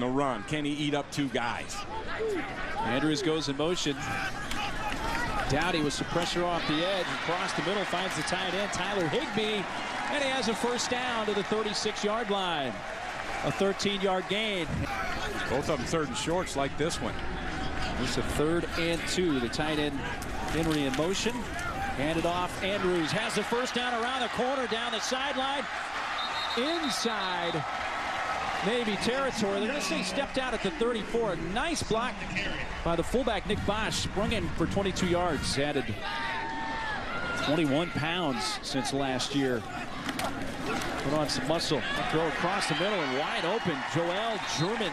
the run. Can he eat up two guys? Andrews goes in motion. Dowdy with some pressure off the edge. Across the middle, finds the tight end, Tyler Higbee. And he has a first down to the 36-yard line. A 13-yard gain. Both of them third and shorts like this one. It's a 3rd and 2. The tight end, Henry in motion. Handed off. Andrews has the first down around the corner, down the sideline. Inside Navy territory. They're going to say he stepped out at the 34. A nice block by the fullback, Nick Bosch. Sprung in for 22 yards. Added 21 pounds since last year. Put on some muscle. Throw across the middle and wide open. Joel German,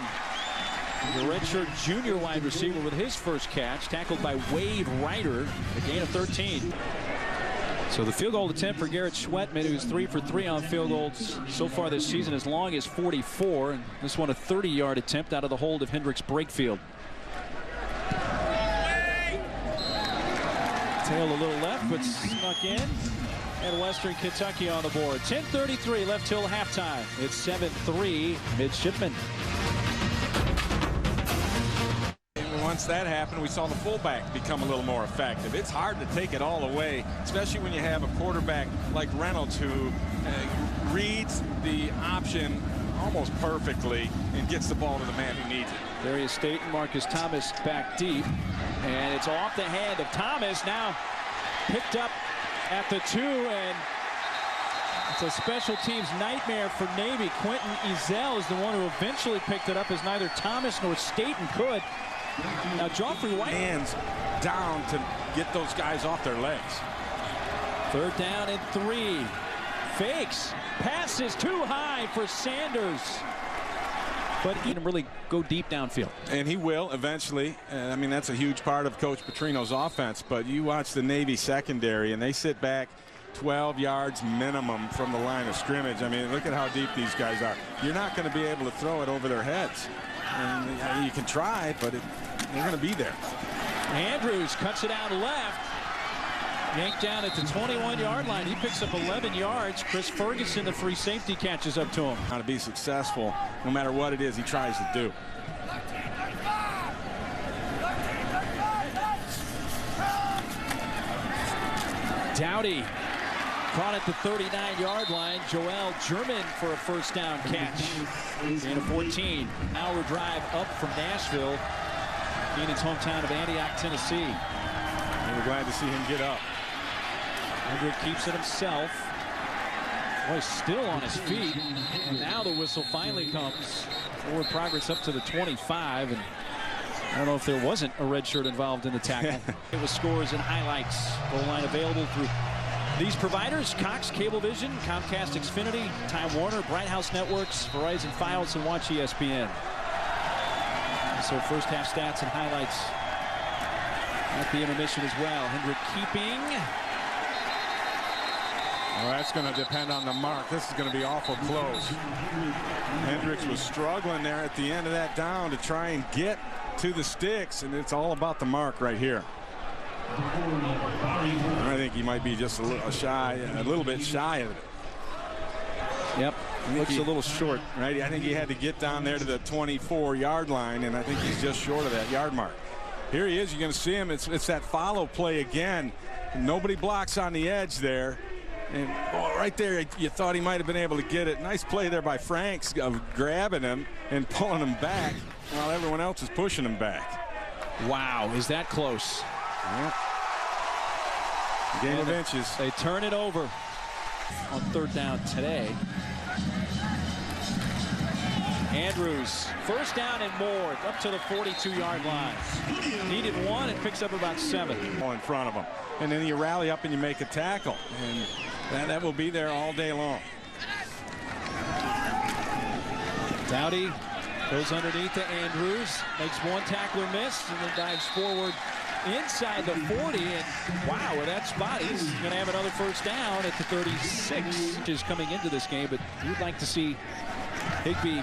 the redshirt junior wide receiver, with his first catch. Tackled by Wade Ryder. A gain of 13. So the field goal attempt for Garrett Schwetman, who's 3 for 3 on field goals so far this season, as long as 44. And this one a 30-yard attempt out of the hold of Hendricks Brakefield. Tail a little left, but snuck in. And Western Kentucky on the board. 10:33 left till halftime. It's 7-3 Midshipmen. Once that happened, we saw the fullback become a little more effective. It's hard to take it all away, especially when you have a quarterback like Reynolds, who reads the option almost perfectly and gets the ball to the man who needs it. Darius Staten, Marcus Thomas back deep, and it's off the hand of Thomas. Now picked up at the 2, and it's a special teams nightmare for Navy. Quentin Ezell is the one who eventually picked it up, as neither Thomas nor Staten could. Now Joffrey White, hands down to get those guys off their legs. 3rd down and 3. Fakes. Pass is too high for Sanders. But he can really go deep downfield. And he will eventually. I mean, that's a huge part of Coach Petrino's offense. But you watch the Navy secondary, and they sit back 12 yards minimum from the line of scrimmage. I mean, look at how deep these guys are. You're not going to be able to throw it over their heads. And you can try, but they're going to be there. Andrews cuts it out left. Yanked down at the 21-yard line. He picks up 11 yards. Chris Ferguson, the free safety, catches up to him. How to be successful no matter what it is he tries to do. Dowdy caught at the 39-yard line. Joel German for a first down catch. And a 14-hour drive up from Nashville, Keenan's hometown of Antioch, Tennessee. And we're glad to see him get up. Hendrick keeps it himself. Boy, still on his feet. And now the whistle finally comes. Forward progress up to the 25. And I don't know if there wasn't a red shirt involved in the tackle. It was scores and highlights. Goal line available through these providers: Cox Cablevision, Comcast Xfinity, Time Warner, Bright House Networks, Verizon Files, and Watch ESPN. So first half stats and highlights at the intermission as well. Hendrick keeping. Well, that's going to depend on the mark. This is going to be awful close. Hendricks was struggling there at the end of that down to try and get to the sticks, and it's all about the mark right here. I think he might be just a little bit shy of it. Yep, looks a little short. Right, I think he had to get down there to the 24-yard line, and I think he's just short of that yard mark. Here he is. You're going to see him. It's that follow play again. Nobody blocks on the edge there. And right there, you thought he might have been able to get it. Nice play there by Franks of grabbing him and pulling him back while everyone else is pushing him back. Wow, is that close? Yep. Game of inches. They turn it over on 3rd down today. Andrews, first down and more, up to the 42-yard line. Needed 1 and picks up about 7. In front of him. And then you rally up and you make a tackle. And that will be there all day long. Dowdy goes underneath to Andrews, makes one tackler miss, and then dives forward inside the 40. And wow, with that spot, he's going to have another first down at the 36. Which is coming into this game, but you'd like to see Higbee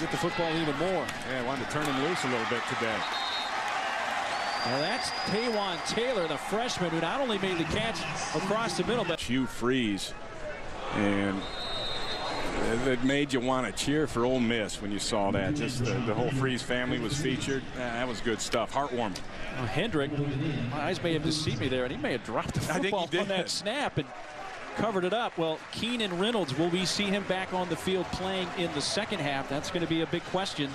get the football even more. Yeah, wanted to turn him loose a little bit today. Now that's Taywan Taylor, the freshman, who not only made the catch across the middle, but Hugh Freeze. And that made you want to cheer for Ole Miss when you saw that. Just the whole Freeze family was featured. That was good stuff. Heartwarming. Hendrick, my eyes may have deceived me there, and he may have dropped the football on that snap and covered it up. Well, Keenan Reynolds, will we see him back on the field playing in the second half? That's going to be a big question.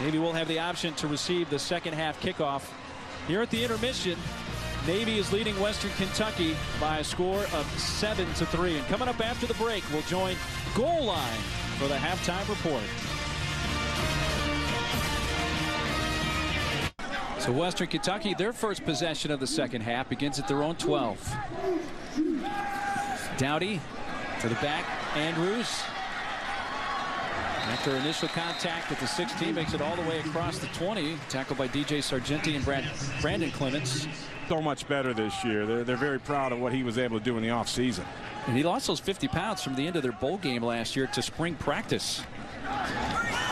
Maybe we'll have the option to receive the second half kickoff. Here at the intermission, Navy is leading Western Kentucky by a score of 7-3. And coming up after the break, we'll join Goal Line for the halftime report. So Western Kentucky, their first possession of the second half begins at their own 12. Dowdy to the back. Andrews, after initial contact at the 16, makes it all the way across the 20. Tackled by DJ Sargenti and Brandon Clements. So much better this year. They're very proud of what he was able to do in the offseason. And he lost those 50 pounds from the end of their bowl game last year to spring practice.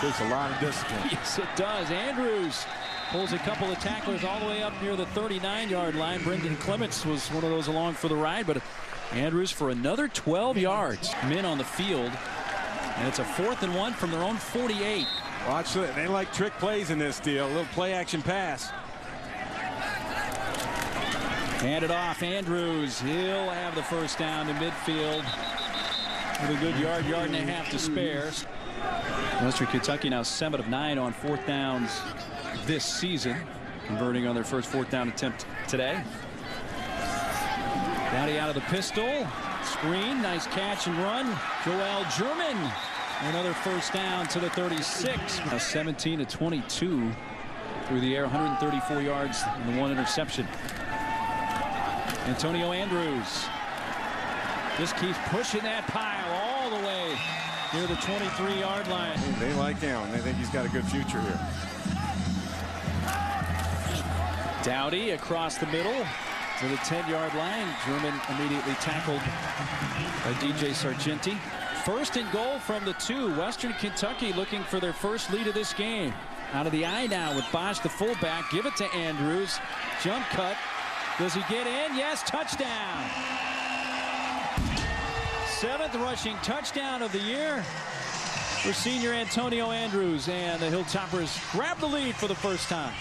Takes a lot of discipline. Yes, it does. Andrews pulls a couple of tacklers all the way up near the 39-yard line. Brendan Clements was one of those along for the ride, but Andrews for another 12 yards. Men on the field, and it's a 4th and 1 from their own 48. Watch it. They like trick plays in this deal. A little play-action pass. Hand it off. Andrews. He'll have the first down to midfield with a good yard and a half to spare. Western Kentucky now 7 of 9 on 4th downs this season, converting on their first 4th down attempt today. Dowdy out of the pistol. Screen. Nice catch and run. Joel German. Another first down to the 36. Now 17-22 through the air. 134 yards and the 1 interception. Antonio Andrews just keeps pushing that pile all the way near the 23-yard line. They like him. They think he's got a good future here. Dowdy across the middle to the 10-yard line. German immediately tackled by DJ Sargenti. 1st and goal from the 2. Western Kentucky looking for their first lead of this game. Out of the eye now with Bosch, the fullback. Give it to Andrews. Jump cut. Does he get in? Yes, touchdown. 7th rushing touchdown of the year for senior Antonio Andrews, and the Hilltoppers grab the lead for the first time.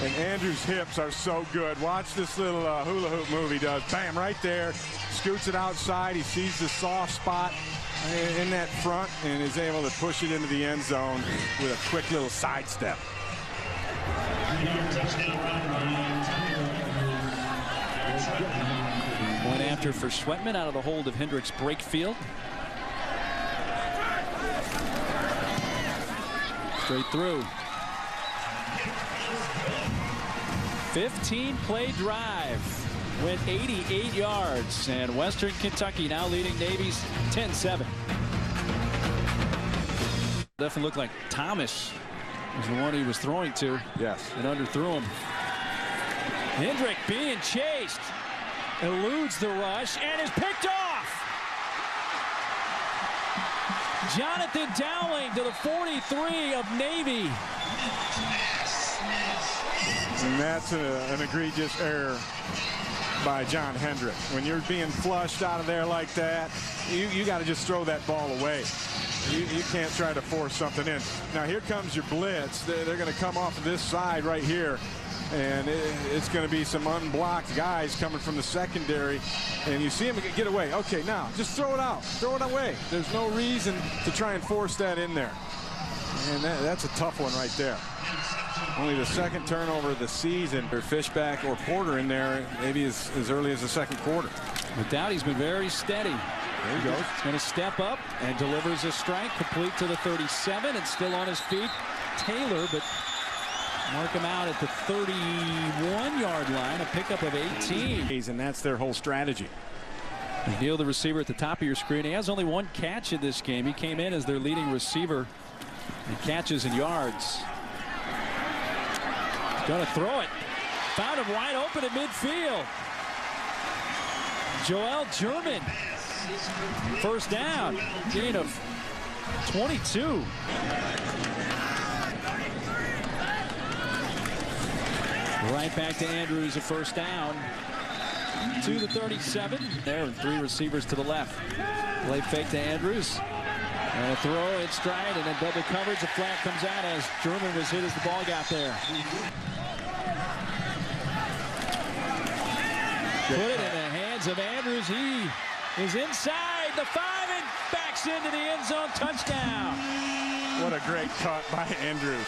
And Andrews' hips are so good. Watch this little hula hoop move he does. Bam, right there. Scoots it outside. He sees the soft spot in that front and is able to push it into the end zone with a quick little sidestep. Point after for Sweatman out of the hold of Hendricks Brakefield. Straight through. 15-play drive. Went 88 yards. And Western Kentucky now leading Navy's 10-7. Definitely looked like Thomas was the one he was throwing to. Yes. And underthrew him. Hendrick being chased. Eludes the rush and is picked off. Jonathan Dowling to the 43 of Navy. And that's an egregious error by John Hendrick. When you're being flushed out of there like that, you got to just throw that ball away. You can't try to force something in. Now here comes your blitz. They're going to come off of this side right here, and it's going to be some unblocked guys coming from the secondary, and you see him get away. Okay, now just throw it out. Throw it away. There's no reason to try and force that in there. And that's a tough one right there. Only the 2nd turnover of the season for Fishback or Porter in there, maybe as early as the 2nd quarter. But Dowdy's been very steady. There he goes. He's going to step up and delivers a strike complete to the 37 and still on his feet. Taylor, but mark him out at the 31-yard line, a pickup of 18. And that's their whole strategy. McNeil, the receiver at the top of your screen. He has only 1 catch in this game. He came in as their leading receiver in catches and yards. He's going to throw it. Found him wide open at midfield. Joel German. First down. Gain of 22. Right back to Andrews, a first down. to the 37. There, and 3 receivers to the left. Play fake to Andrews. And a throw in stride, and then double coverage. The flag comes out as German was hit as the ball got there. Put it in the hands of Andrews. He is inside the 5 and backs into the end zone. Touchdown. What a great cut by Andrews.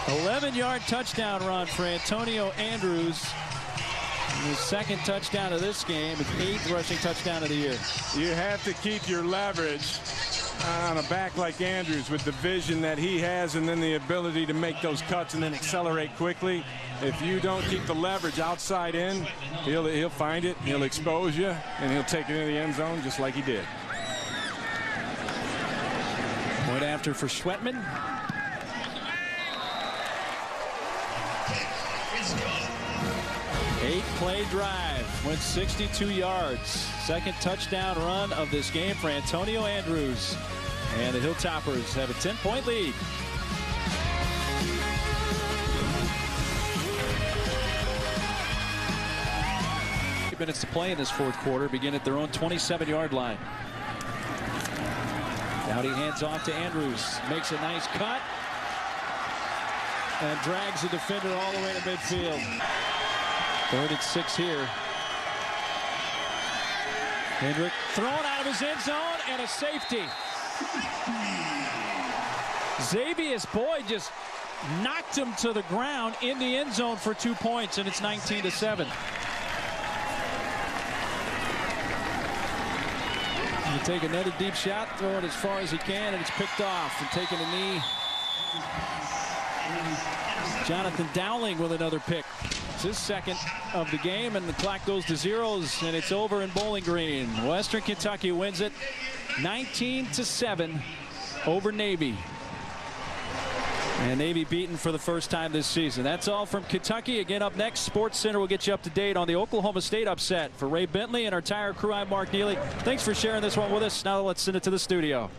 "11-yard touchdown run for Antonio Andrews. His 2nd touchdown of this game. His 8th rushing touchdown of the year. You have to keep your leverage on a back like Andrews with the vision that he has, and then the ability to make those cuts and then accelerate quickly. If you don't keep the leverage outside in, he'll find it, he'll expose you, and he'll take it into the end zone just like he did. Point after for Schwetman. Eight-play drive, went 62 yards. 2nd touchdown run of this game for Antonio Andrews. And the Hilltoppers have a 10-point lead. Minutes to play in this 4th quarter. Begin at their own 27-yard line. Dowdy hands off to Andrews. Makes a nice cut. And drags the defender all the way to midfield. 3rd and 6 here. Hendrick thrown out of his end zone and a safety. Xavier's Boyd just knocked him to the ground in the end zone for 2 points, and it's 19-7. You take another deep shot, throw it as far as he can, and it's picked off. And taking a knee. Jonathan Dowling with another pick. It's his 2nd of the game, and the clock goes to zeros, and it's over in Bowling Green. Western Kentucky wins it 19-7 over Navy. And Navy beaten for the first time this season. That's all from Kentucky. Again, up next, Sports Center will get you up to date on the Oklahoma State upset. For Ray Bentley and our entire crew, I'm Mark Neely. Thanks for sharing this one with us. Now let's send it to the studio.